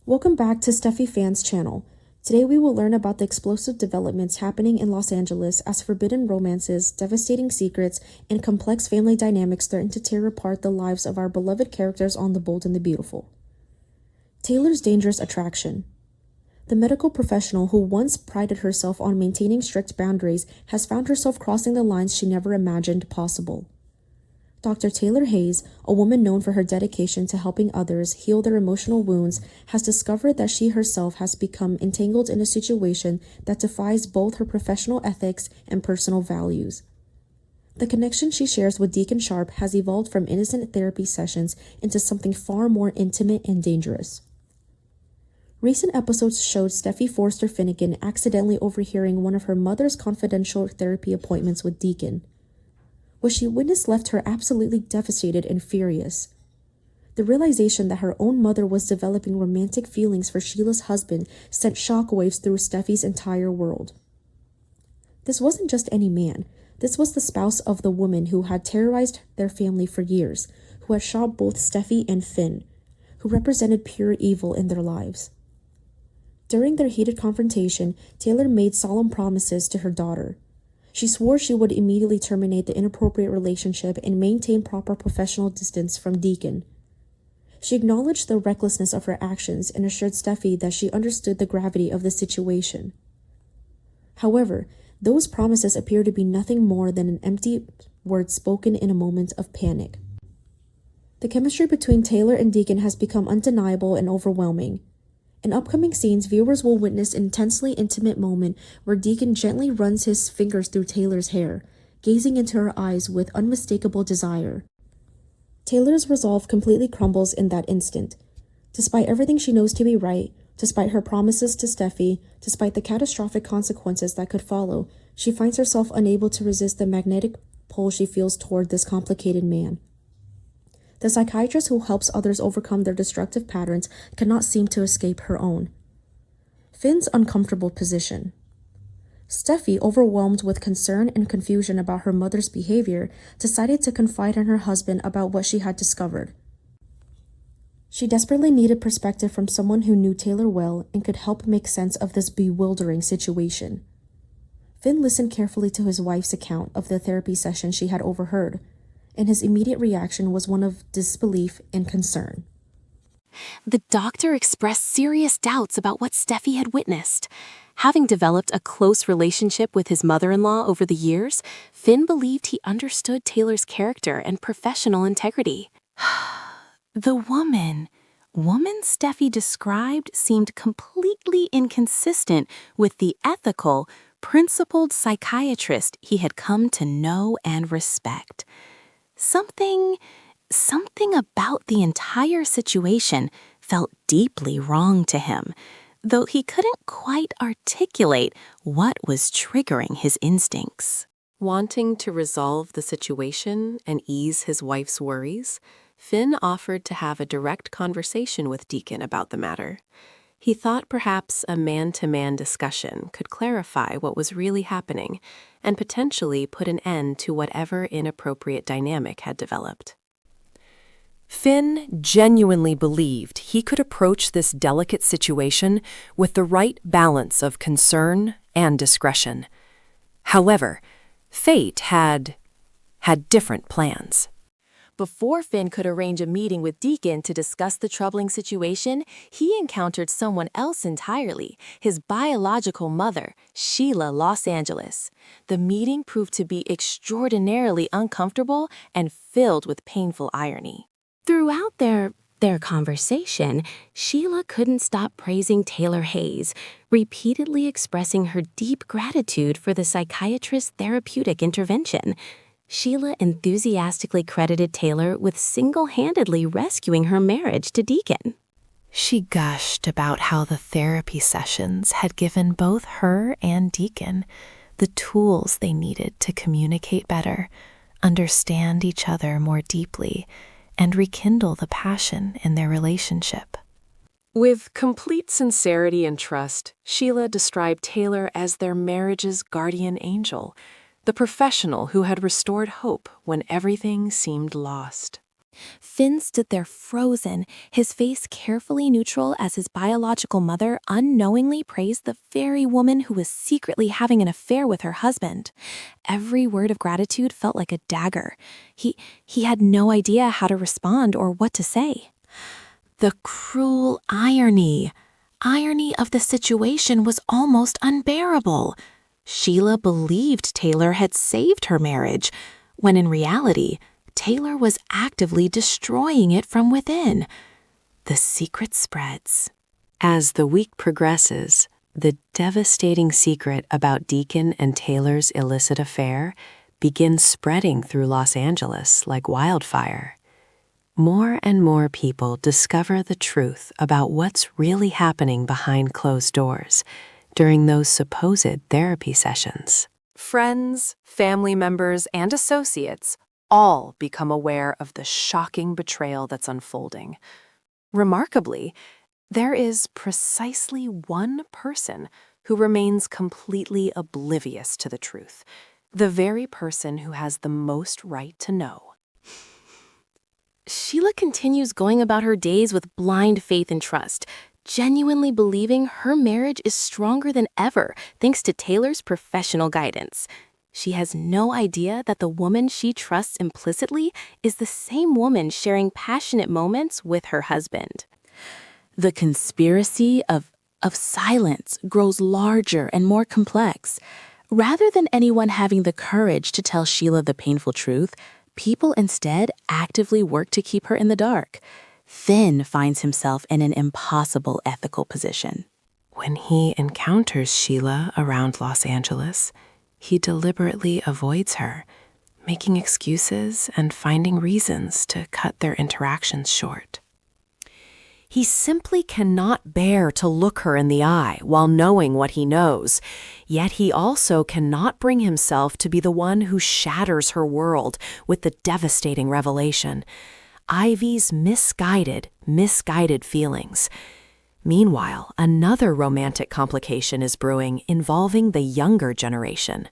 Welcome back to Steffi Fan's channel. Today we will learn about the explosive developments happening in Los Angeles as forbidden romances, devastating secrets, and complex family dynamics threaten to tear apart the lives of our beloved characters on The Bold and the Beautiful. Taylor's dangerous attraction. The medical professional who once prided herself on maintaining strict boundaries has found herself crossing the lines she never imagined possible. Dr. Taylor Hayes, a woman known for her dedication to helping others heal their emotional wounds, has discovered that she herself has become entangled in a situation that defies both her professional ethics and personal values. The connection she shares with Deacon Sharp has evolved from innocent therapy sessions into something far more intimate and dangerous. Recent episodes showed Steffi Forster Finnegan accidentally overhearing one of her mother's confidential therapy appointments with Deacon. What she witnessed left her absolutely devastated and furious. The realization that her own mother was developing romantic feelings for Sheila's husband sent shockwaves through Steffi's entire world. This wasn't just any man. This was the spouse of the woman who had terrorized their family for years, who had shot both Steffi and Finn, who represented pure evil in their lives. During their heated confrontation, Taylor made solemn promises to her daughter. She swore she would immediately terminate the inappropriate relationship and maintain proper professional distance from Deacon. She acknowledged the recklessness of her actions and assured Steffi that she understood the gravity of the situation. However, those promises appear to be nothing more than an empty word spoken in a moment of panic. The chemistry between Taylor and Deacon has become undeniable and overwhelming. In upcoming scenes, viewers will witness an intensely intimate moment where Deacon gently runs his fingers through Taylor's hair, gazing into her eyes with unmistakable desire. Taylor's resolve completely crumbles in that instant. Despite everything she knows to be right, despite her promises to Steffi, despite the catastrophic consequences that could follow, she finds herself unable to resist the magnetic pull she feels toward this complicated man. The psychiatrist who helps others overcome their destructive patterns cannot seem to escape her own. Finn's uncomfortable position. Steffi, overwhelmed with concern and confusion about her mother's behavior, decided to confide in her husband about what she had discovered. She desperately needed perspective from someone who knew Taylor well and could help make sense of this bewildering situation. Finn listened carefully to his wife's account of the therapy session she had overheard, and his immediate reaction was one of disbelief and concern. The doctor expressed serious doubts about what Steffi had witnessed. Having developed a close relationship with his mother-in-law over the years, Finn believed he understood Taylor's character and professional integrity. The woman Steffi described seemed completely inconsistent with the ethical, principled psychiatrist he had come to know and respect. Something about the entire situation felt deeply wrong to him, though he couldn't quite articulate what was triggering his instincts. Wanting to resolve the situation and ease his wife's worries, Finn offered to have a direct conversation with Deacon about the matter. He thought perhaps a man-to-man discussion could clarify what was really happening and potentially put an end to whatever inappropriate dynamic had developed. Finn genuinely believed he could approach this delicate situation with the right balance of concern and discretion. However, fate had different plans. Before Finn could arrange a meeting with Deacon to discuss the troubling situation, he encountered someone else entirely, his biological mother, Sheila Los Angeles. The meeting proved to be extraordinarily uncomfortable and filled with painful irony. Throughout their conversation, Sheila couldn't stop praising Taylor Hayes, repeatedly expressing her deep gratitude for the psychiatrist's therapeutic intervention. Sheila enthusiastically credited Taylor with single-handedly rescuing her marriage to Deacon. She gushed about how the therapy sessions had given both her and Deacon the tools they needed to communicate better, understand each other more deeply, and rekindle the passion in their relationship. With complete sincerity and trust, Sheila described Taylor as their marriage's guardian angel, the professional who had restored hope when everything seemed lost. Finn stood there frozen, his face carefully neutral as his biological mother unknowingly praised the very woman who was secretly having an affair with her husband. Every word of gratitude felt like a dagger. He had no idea how to respond or what to say. The cruel irony of the situation was almost unbearable. Sheila believed Taylor had saved her marriage, when in reality, Taylor was actively destroying it from within. The secret spreads. As the week progresses, the devastating secret about Deacon and Taylor's illicit affair begins spreading through Los Angeles like wildfire. More and more people discover the truth about what's really happening behind closed doors during those supposed therapy sessions. Friends, family members, and associates all become aware of the shocking betrayal that's unfolding. Remarkably, there is precisely one person who remains completely oblivious to the truth, the very person who has the most right to know. Sheila continues going about her days with blind faith and trust, genuinely believing her marriage is stronger than ever thanks to Taylor's professional guidance. She has no idea that the woman she trusts implicitly is the same woman sharing passionate moments with her husband. The conspiracy of silence grows larger and more complex. Rather than anyone having the courage to tell Sheila the painful truth, people instead actively work to keep her in the dark. Finn finds himself in an impossible ethical position. When he encounters Sheila around Los Angeles, he deliberately avoids her, making excuses and finding reasons to cut their interactions short. He simply cannot bear to look her in the eye while knowing what he knows, yet he also cannot bring himself to be the one who shatters her world with the devastating revelation. Ivy's misguided feelings. Meanwhile, another romantic complication is brewing involving the younger generation.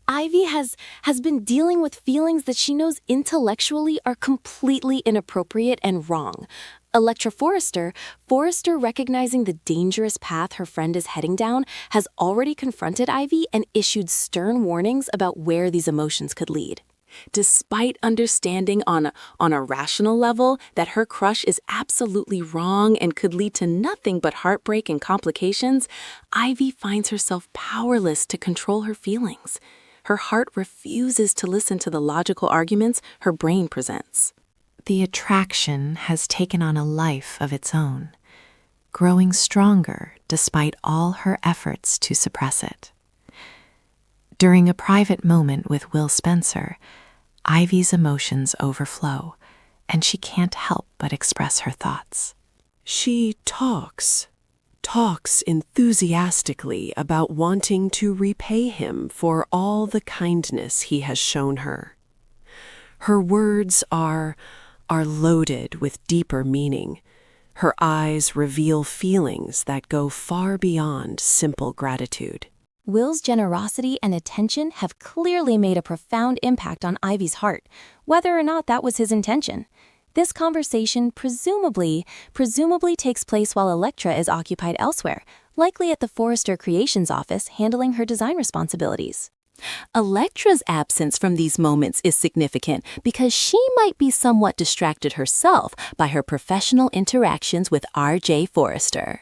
Ivy has been dealing with feelings that she knows intellectually are completely inappropriate and wrong. Electra Forrester recognizing the dangerous path her friend is heading down, has already confronted Ivy and issued stern warnings about where these emotions could lead. Despite understanding on a rational level that her crush is absolutely wrong and could lead to nothing but heartbreak and complications, Ivy finds herself powerless to control her feelings. Her heart refuses to listen to the logical arguments her brain presents. The attraction has taken on a life of its own, growing stronger despite all her efforts to suppress it. During a private moment with Will Spencer, Ivy's emotions overflow, and she can't help but express her thoughts. She talks enthusiastically about wanting to repay him for all the kindness he has shown her. Her words are loaded with deeper meaning. Her eyes reveal feelings that go far beyond simple gratitude. Will's generosity and attention have clearly made a profound impact on Ivy's heart, whether or not that was his intention. This conversation presumably takes place while Electra is occupied elsewhere, likely at the Forrester Creations office handling her design responsibilities. Electra's absence from these moments is significant because she might be somewhat distracted herself by her professional interactions with R.J. Forrester.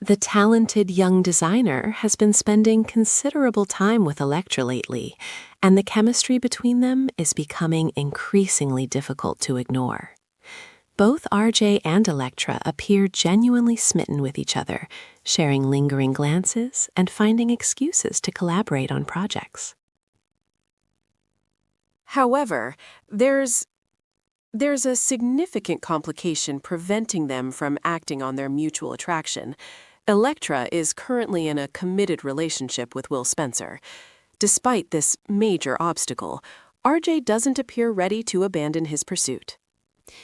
The talented young designer has been spending considerable time with Electra lately, and the chemistry between them is becoming increasingly difficult to ignore. Both RJ and Electra appear genuinely smitten with each other, sharing lingering glances and finding excuses to collaborate on projects. However, there's a significant complication preventing them from acting on their mutual attraction. Electra is currently in a committed relationship with Will Spencer. Despite this major obstacle, RJ doesn't appear ready to abandon his pursuit.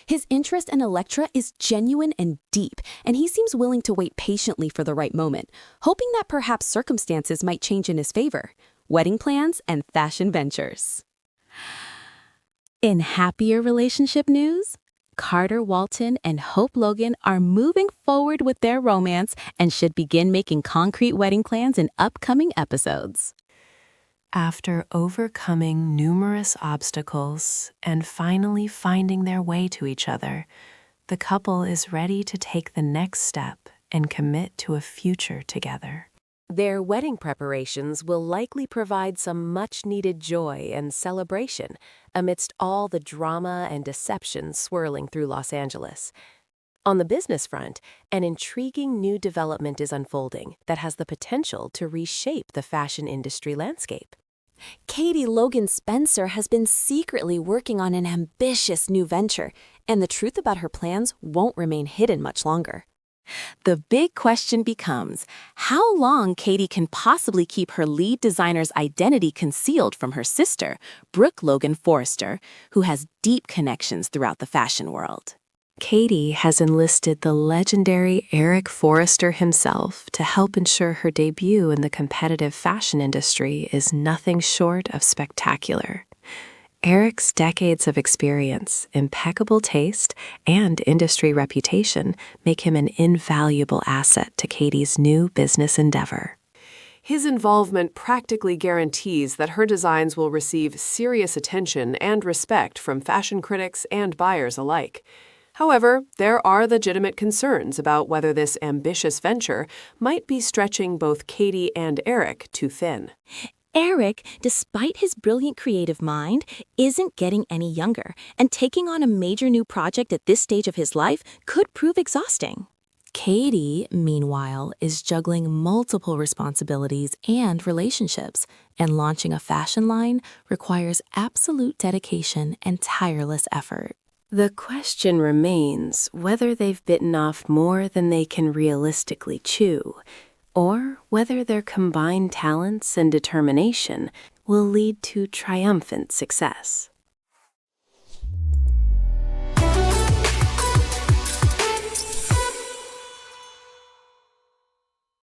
His interest in Electra is genuine and deep, and he seems willing to wait patiently for the right moment, hoping that perhaps circumstances might change in his favor. Wedding plans and fashion ventures. In happier relationship news, Carter Walton and Hope Logan are moving forward with their romance and should begin making concrete wedding plans in upcoming episodes. After overcoming numerous obstacles and finally finding their way to each other, the couple is ready to take the next step and commit to a future together. Their wedding preparations will likely provide some much-needed joy and celebration amidst all the drama and deception swirling through Los Angeles. On the business front, an intriguing new development is unfolding that has the potential to reshape the fashion industry landscape. Katie Logan Spencer has been secretly working on an ambitious new venture, and the truth about her plans won't remain hidden much longer. The big question becomes how long Katie can possibly keep her lead designer's identity concealed from her sister, Brooke Logan Forrester, who has deep connections throughout the fashion world. Katie has enlisted the legendary Eric Forrester himself to help ensure her debut in the competitive fashion industry is nothing short of spectacular. Eric's decades of experience, impeccable taste, and industry reputation make him an invaluable asset to Katie's new business endeavor. His involvement practically guarantees that her designs will receive serious attention and respect from fashion critics and buyers alike. However, there are legitimate concerns about whether this ambitious venture might be stretching both Katie and Eric too thin. Eric, despite his brilliant creative mind, isn't getting any younger, and taking on a major new project at this stage of his life could prove exhausting. Katie, meanwhile, is juggling multiple responsibilities and relationships, and launching a fashion line requires absolute dedication and tireless effort. The question remains whether they've bitten off more than they can realistically chew, or whether their combined talents and determination will lead to triumphant success.